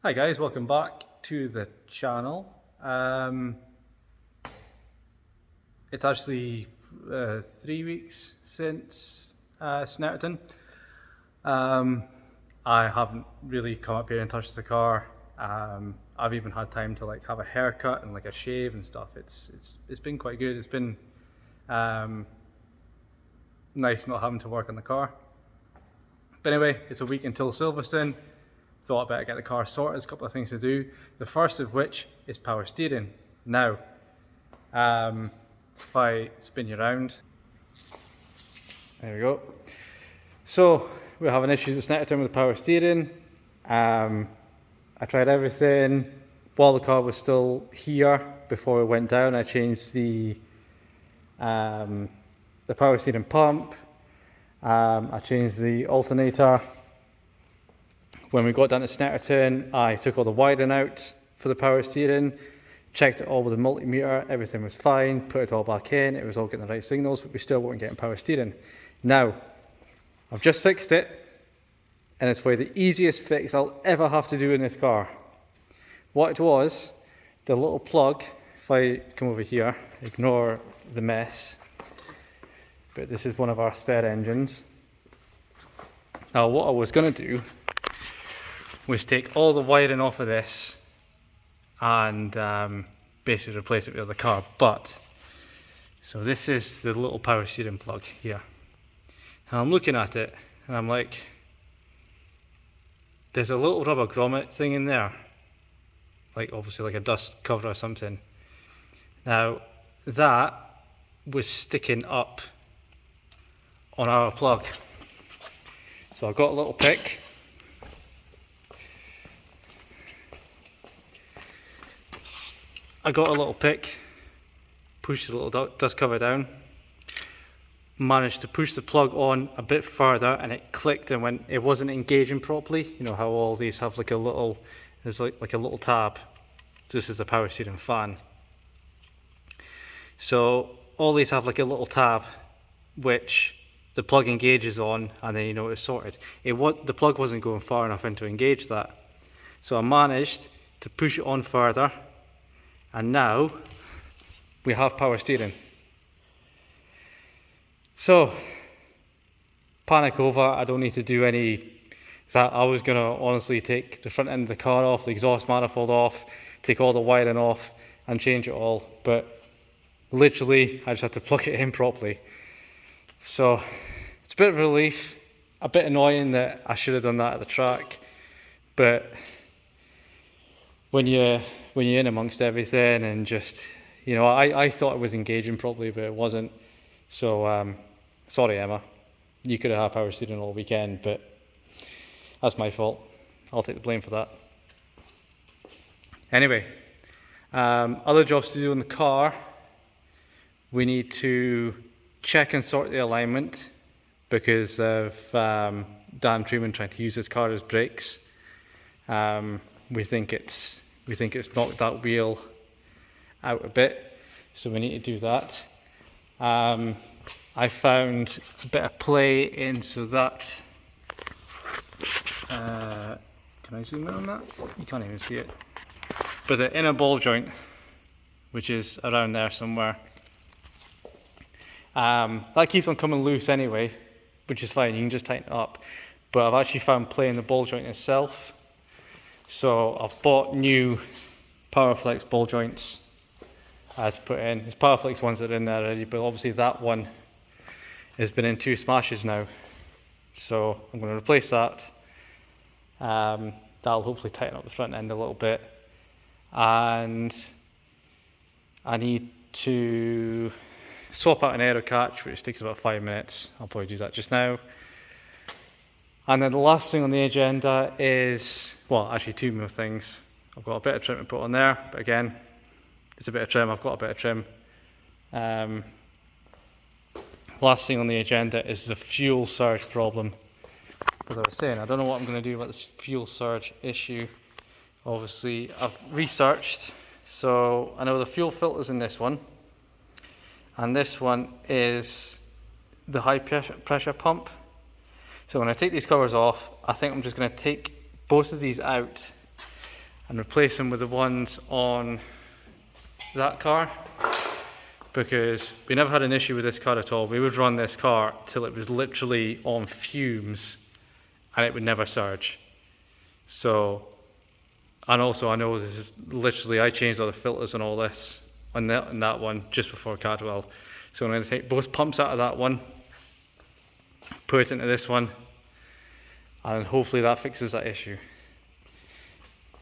Hi guys, welcome back to the channel. It's actually 3 weeks since Snetterton. I haven't really come up here and touched the car. I've even had time to like have a haircut and like a shave and stuff. It's been quite good. It's been nice not having to work on the car. But anyway, it's a week until Silverstone. Thought I'd better get the car sorted. There's a couple of things to do. The first of which is power steering. Now, if I spin you around, there we go. So we're having issues with Snetterton with the power steering. I tried everything while the car was still here before it went down. I changed the power steering pump. I changed the alternator. When we got down to Snetterton, I took all the wiring out for the power steering, checked it all with the multimeter, everything was fine, put it all back in, it was all getting the right signals, but we still weren't getting power steering. Now, I've just fixed it, and it's probably the easiest fix I'll ever have to do in this car. What it was, the little plug, if I come over here, ignore the mess, but this is one of our spare engines. Now what I was going to do was take all the wiring off of this and basically replace it with the car. But so this is the little power steering plug here, and I'm looking at it and I'm like, there's a little rubber grommet thing in there, like obviously like a dust cover or something. Now that was sticking up on our plug, so I got a little pick. Pushed the little dust cover down, managed to push the plug on a bit further, and it clicked, and when it wasn't engaging properly, you know how all these have like a little, there's like a little tab. This is the power steering fan. So all these have like a little tab which the plug engages on, and then you know it's sorted. The plug wasn't going far enough in to engage that, so I managed to push it on further, and now we have power steering. So panic over, I don't need to do any. I was gonna honestly take the front end of the car off, the exhaust manifold off, take all the wiring off and change it all, but literally I just had to plug it in properly. So it's a bit of a relief, a bit annoying that I should have done that at the track, but when you're in amongst everything and just, you know, I thought it was engaging properly, but it wasn't. So sorry Emma, you could have had power steering all weekend, but that's my fault. I'll take the blame for that. Anyway, other jobs to do in the car. We need to check and sort the alignment because of Dan Truman trying to use his car as brakes. We think it's knocked that wheel out a bit, so we need to do that. I found a bit of play in so that can I zoom in on that? You can't even see it. But the inner ball joint, which is around there somewhere, that keeps on coming loose anyway, which is fine, you can just tighten it up. But I've actually found play in the ball joint itself. So I've bought new Powerflex ball joints to put in. There's Powerflex ones that are in there already, but obviously that one has been in 2 smashes now. So I'm going to replace that. That'll hopefully tighten up the front end a little bit. And I need to swap out an aero catch, which takes about 5 minutes. I'll probably do that just now. And then the last thing on the agenda is, well, actually 2 more things. I've got a bit of trim to put on there, but again, it's a bit of trim. I've got a bit of trim. Last thing on the agenda is the fuel surge problem. As I was saying, I don't know what I'm going to do about this fuel surge issue. Obviously, I've researched, so I know the fuel filter's in this one, and this one is the high pressure pump. So when I take these covers off, I think I'm just going to take both of these out and replace them with the ones on that car, because we never had an issue with this car at all. We would run this car till it was literally on fumes and it would never surge. So, and also I know this is literally, I changed all the filters and all this on that one just before Cadwell. So I'm going to take both pumps out of that one, put it into this one, and hopefully that fixes that issue.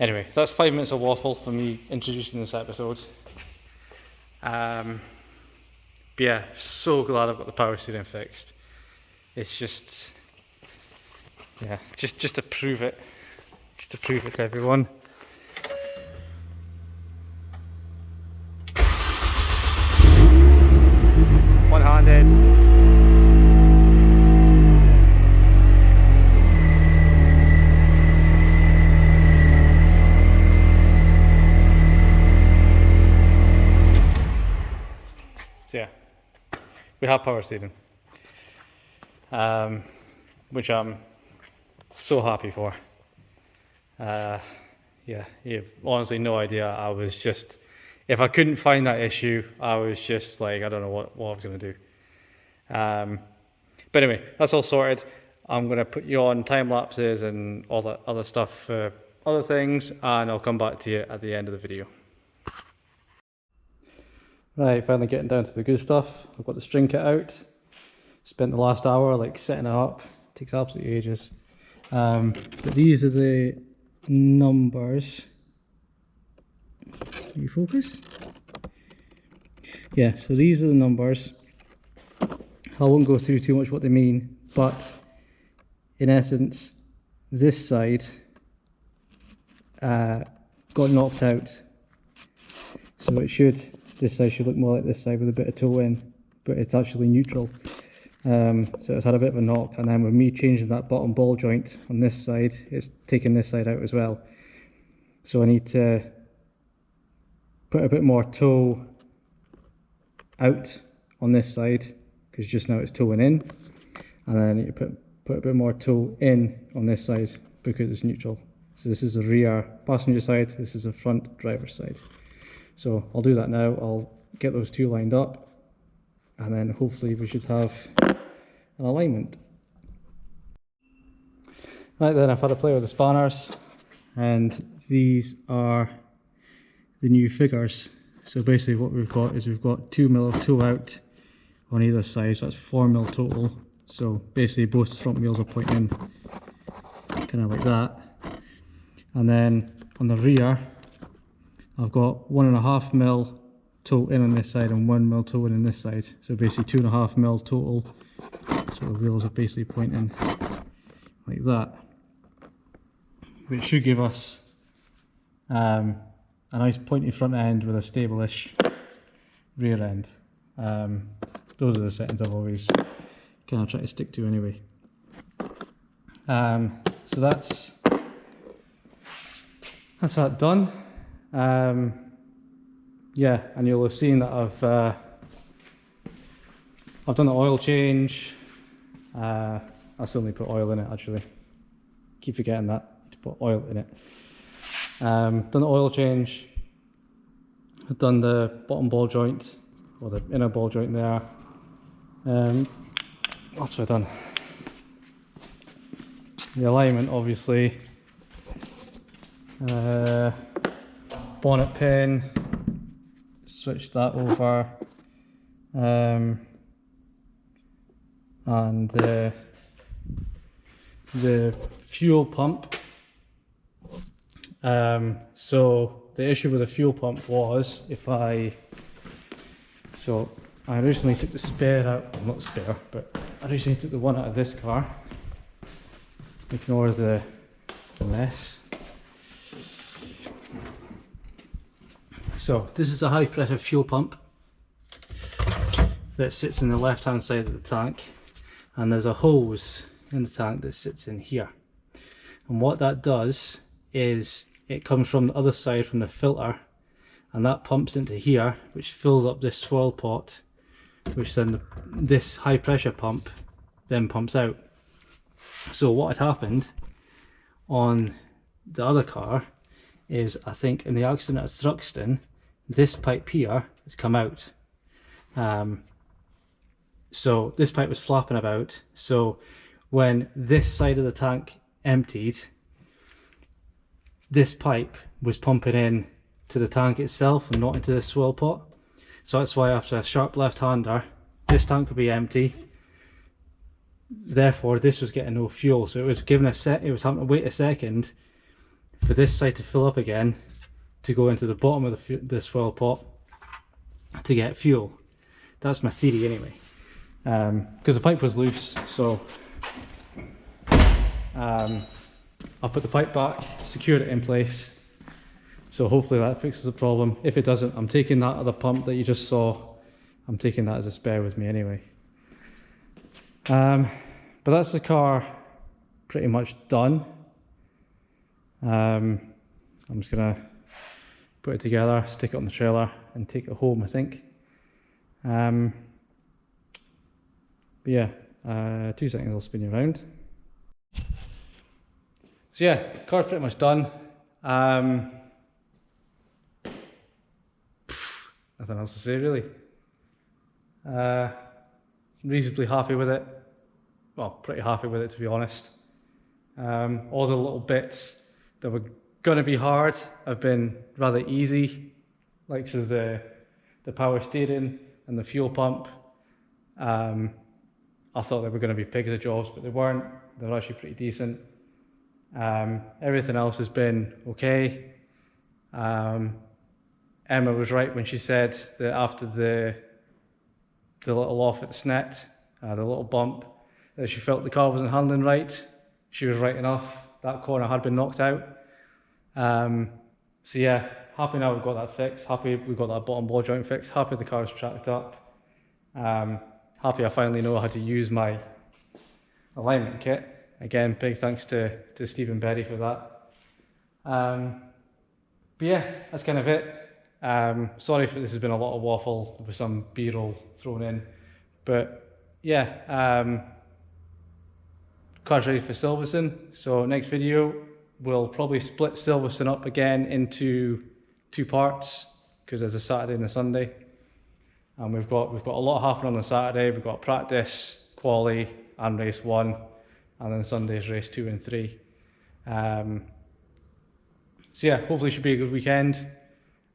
Anyway, that's 5 minutes of waffle for me introducing this episode. But yeah, so glad I've got the power steering fixed. It's just, yeah, just to prove it. Just to prove it to everyone. One-handed. So yeah, we have power steering, which I'm so happy for. Yeah, you've honestly no idea. I was just, if I couldn't find that issue, I was just like, I don't know what I was going to do. But anyway, that's all sorted. I'm going to put you on time lapses and all that other stuff for other things, and I'll come back to you at the end of the video. Right, finally getting down to the good stuff. I've got the string kit out. Spent the last hour like setting it up. It takes absolutely ages. But these are the numbers. Can you focus? Yeah, so these are the numbers. I won't go through too much what they mean, but in essence, this side got knocked out. So it should, this side should look more like this side with a bit of toe in, but it's actually neutral. So it's had a bit of a knock, and then with me changing that bottom ball joint on this side, it's taken this side out as well. So I need to put a bit more toe out on this side, because just now it's toeing in, and then I need to put a bit more toe in on this side because it's neutral. So this is the rear passenger side, this is the front driver's side. So I'll do that now. I'll get those two lined up, and then hopefully we should have an alignment. Right then, I've had a play with the spanners, and these are the new figures. So basically what we've got is we've got 2 mil of toe out on either side, so that's 4 mil total. So basically both front wheels are pointing kind of like that. And then on the rear, I've got 1.5 mil toe in on this side and 1 mil toe in on this side. So basically 2.5 mil total. So the wheels are basically pointing like that, which should give us a nice pointy front end with a stable-ish rear end. Those are the settings I've always kind of tried to stick to anyway. So that's that done. Yeah, and you'll have seen that I've done the oil change. I still need to put oil in it actually. Keep forgetting that, to put oil in it. Done the oil change. I've done the bottom ball joint, or the inner ball joint there. What's what I've done? The alignment, obviously. Bonnet pin. Switched that over. And the fuel pump. So the issue with the fuel pump was I originally took the spare out, well, not spare, but I originally took the one out of this car. Ignore the mess. So this is a high pressure fuel pump that sits in the left hand side of the tank, and there's a hose in the tank that sits in here. And what that does is it comes from the other side from the filter, and that pumps into here, which fills up this swirl pot, which then this high pressure pump then pumps out. So what had happened on the other car is, I think in the accident at Thruxton, this pipe here has come out. So this pipe was flapping about, so when this side of the tank emptied, this pipe was pumping in to the tank itself and not into the swirl pot. So that's why after a sharp left-hander, this tank would be empty. Therefore, this was getting no fuel. So it was giving a set. It was having to wait a second for this side to fill up again to go into the bottom of the swirl pot to get fuel. That's my theory anyway. Because the pipe was loose, so I'll put the pipe back, secure it in place. So hopefully that fixes the problem. If it doesn't, I'm taking that other pump that you just saw, I'm taking that as a spare with me anyway. But that's the car pretty much done. I'm just gonna put it together, stick it on the trailer and take it home, I think. But yeah, 2 seconds, I'll spin you around. So yeah, car's pretty much done. Nothing else to say really. Reasonably happy with it. Well, pretty happy with it to be honest. All the little bits that were gonna be hard have been rather easy, like so the power steering and the fuel pump. I thought they were going to be pigs of jobs, but they weren't. They're actually pretty decent. Everything else has been okay. Emma was right when she said that after the little off at the Snet, the little bump, that she felt the car wasn't handling right. She was right enough. That corner had been knocked out. So yeah, happy now we've got that fixed. Happy we've got that bottom ball joint fixed. Happy the car's tracked up. Happy I finally know how to use my alignment kit. Again, big thanks to Stephen Berry for that. But yeah, that's kind of it. Sorry if this has been a lot of waffle with some B-roll thrown in. But yeah, car's ready for Silverstone. So next video, we'll probably split Silverstone up again into 2 parts because there's a Saturday and a Sunday. And we've got a lot happening on the Saturday. We've got practice, quali, and race 1, and then Sunday's race 2 and 3. So yeah, hopefully it should be a good weekend.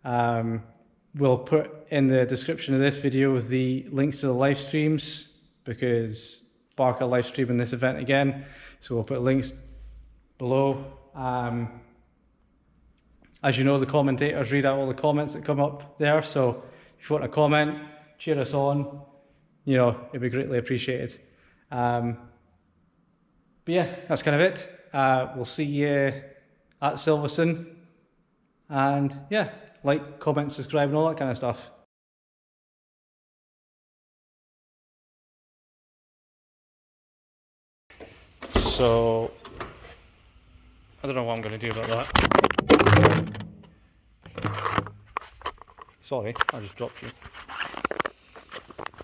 We'll put in the description of this video the links to the live streams because BARC are live streaming this event again. So we'll put links below. As you know, the commentators read out all the comments that come up there. So if you want to comment, cheer us on, you know, it'd be greatly appreciated. But yeah, that's kind of it. We'll see you at Silverstone. And yeah, like, comment, subscribe and all that kind of stuff. So, I don't know what I'm going to do about that. Sorry, I just dropped you.